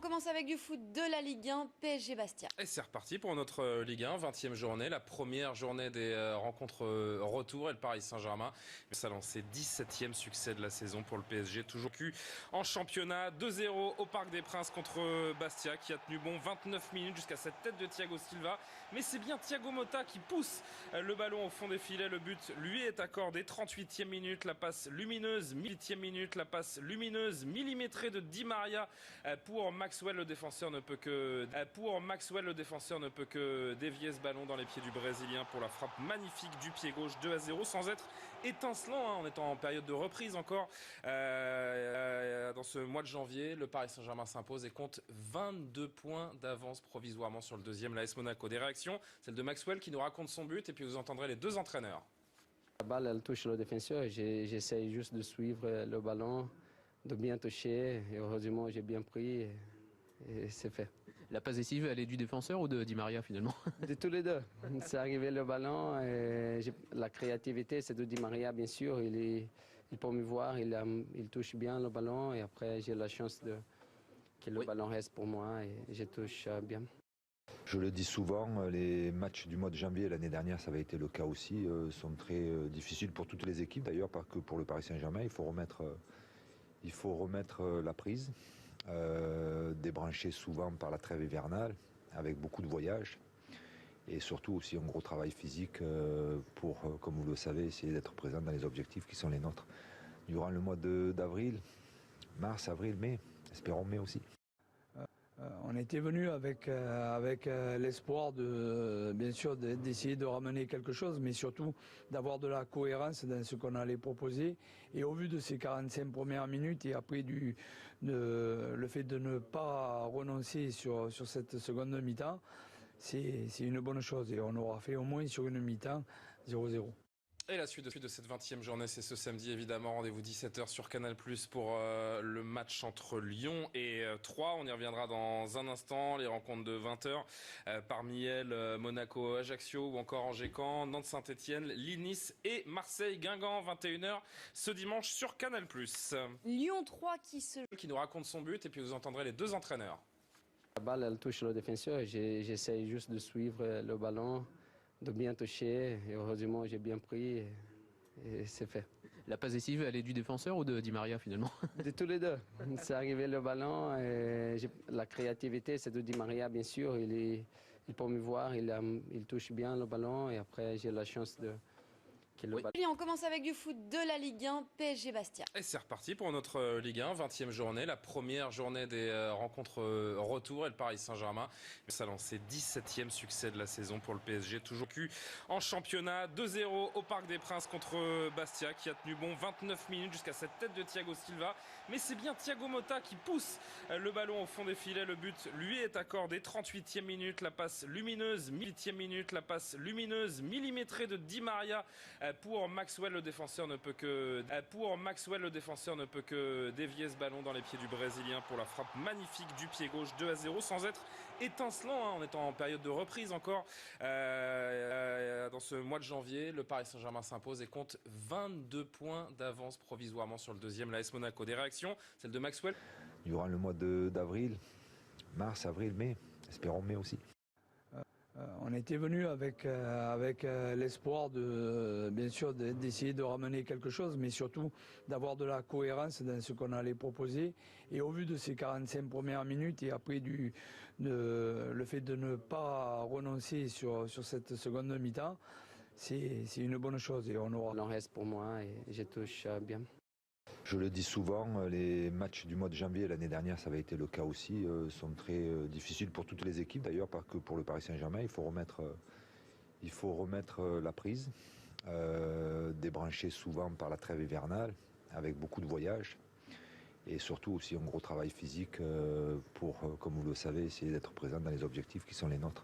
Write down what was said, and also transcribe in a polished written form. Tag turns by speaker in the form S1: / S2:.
S1: on commence avec du foot de la Ligue 1, PSG Bastia.
S2: Et c'est reparti pour notre Ligue 1, 20e journée, la première journée des rencontres retour et le Paris Saint-Germain. Ça lance ses 17e succès de la saison pour le PSG, toujours cul en championnat, 2-0 au Parc des Princes contre Bastia qui a tenu bon 29 minutes jusqu'à cette tête de Thiago Silva. Mais c'est bien Thiago Motta qui pousse le ballon au fond des filets, le but lui est accordé, 38e minute, la passe lumineuse, 8e minute, la passe lumineuse, millimétrée de Di Maria pour Maxwell, le défenseur ne peut que dévier ce ballon dans les pieds du Brésilien pour la frappe magnifique du pied gauche, 2-0 sans être étincelant, en étant en période de reprise encore. Dans ce mois de janvier, le Paris Saint-Germain s'impose et compte 22 points d'avance provisoirement sur le deuxième, l'AS Monaco. Des réactions, celle de Maxwell qui nous raconte son but et puis vous entendrez les deux entraîneurs.
S3: La balle, elle touche le défenseur et j'essaye juste de suivre le ballon, de bien toucher et heureusement j'ai bien pris et c'est fait.
S4: La passe décisive, elle est du défenseur ou de Di Maria finalement?
S3: De tous les deux. C'est arrivé le ballon et la créativité c'est de Di Maria bien sûr. Il peut me voir, il touche bien le ballon et après j'ai la chance que le ballon reste pour moi et je touche bien.
S5: Je le dis souvent, les matchs du mois de janvier l'année dernière, ça avait été le cas aussi, sont très difficiles pour toutes les équipes d'ailleurs, pas que pour le Paris Saint-Germain. Il faut remettre la prise. Débranché souvent par la trêve hivernale, avec beaucoup de voyages et surtout aussi un gros travail physique pour, comme vous le savez, essayer d'être présent dans les objectifs qui sont les nôtres. Durant le mois d'avril, mars, avril, mai, espérons mai aussi.
S6: On était venu avec l'espoir bien sûr d'essayer de ramener quelque chose, mais surtout d'avoir de la cohérence dans ce qu'on allait proposer. Et au vu de ces 45 premières minutes et après le fait de ne pas renoncer sur cette seconde mi-temps, c'est une bonne chose. Et on aura fait au moins sur une mi-temps 0-0.
S2: Et la suite de cette 20e journée, c'est ce samedi évidemment, rendez-vous 17h sur Canal+ pour le match entre Lyon et Troyes. On y reviendra dans un instant, les rencontres de 20h, parmi elles Monaco, Ajaccio ou encore Angers-Caen, Nantes-Saint-Etienne, Lille-Nice et Marseille-Guingamp, 21h ce dimanche sur Canal+.
S1: Lyon 3 qui
S2: nous raconte son but et puis vous entendrez les deux entraîneurs.
S3: La balle, elle touche le défenseur et j'essaye juste de suivre le ballon, de bien toucher et heureusement j'ai bien pris et c'est fait.
S4: La passe décisive, elle est du défenseur ou de Di Maria finalement?
S3: De tous les deux. C'est arrivé le ballon et la créativité c'est de Di Maria bien sûr. Il peut me voir, il touche bien le ballon et après j'ai la chance
S1: On commence avec du foot de la Ligue 1, PSG Bastia.
S2: Et c'est reparti pour notre Ligue 1, 20e journée, la première journée des rencontres retour et le Paris Saint-Germain. Ça lance ses 17e succès de la saison pour le PSG, toujours cul en championnat, 2-0 au Parc des Princes contre Bastia qui a tenu bon 29 minutes jusqu'à cette tête de Thiago Silva. Mais c'est bien Thiago Motta qui pousse le ballon au fond des filets, le but lui est accordé, 38e minute, la passe lumineuse, 8e minute, la passe lumineuse, millimétrée de Di Maria pour Maxwell, le défenseur ne peut que dévier ce ballon dans les pieds du Brésilien pour la frappe magnifique du pied gauche, 2-0 sans être étincelant, en étant en période de reprise encore. Dans ce mois de janvier, le Paris Saint-Germain s'impose et compte 22 points d'avance provisoirement sur le deuxième, l'AS Monaco. Des réactions, celle de Maxwell.
S5: Durant le mois d'avril, mars, avril, mai, espérons mai aussi.
S6: On était venu avec l'espoir bien sûr d'essayer de ramener quelque chose, mais surtout d'avoir de la cohérence dans ce qu'on allait proposer. Et au vu de ces 45 premières minutes et après le fait de ne pas renoncer sur cette seconde mi-temps, c'est une bonne chose. Et on aura.
S3: Le reste pour moi et je touche bien.
S5: Je le dis souvent, les matchs du mois de janvier l'année dernière, ça avait été le cas aussi, sont très difficiles pour toutes les équipes d'ailleurs, pas que pour le Paris Saint-Germain. Il faut remettre la prise, débranché souvent par la trêve hivernale, avec beaucoup de voyages et surtout aussi un gros travail physique pour, comme vous le savez, essayer d'être présent dans les objectifs qui sont les nôtres.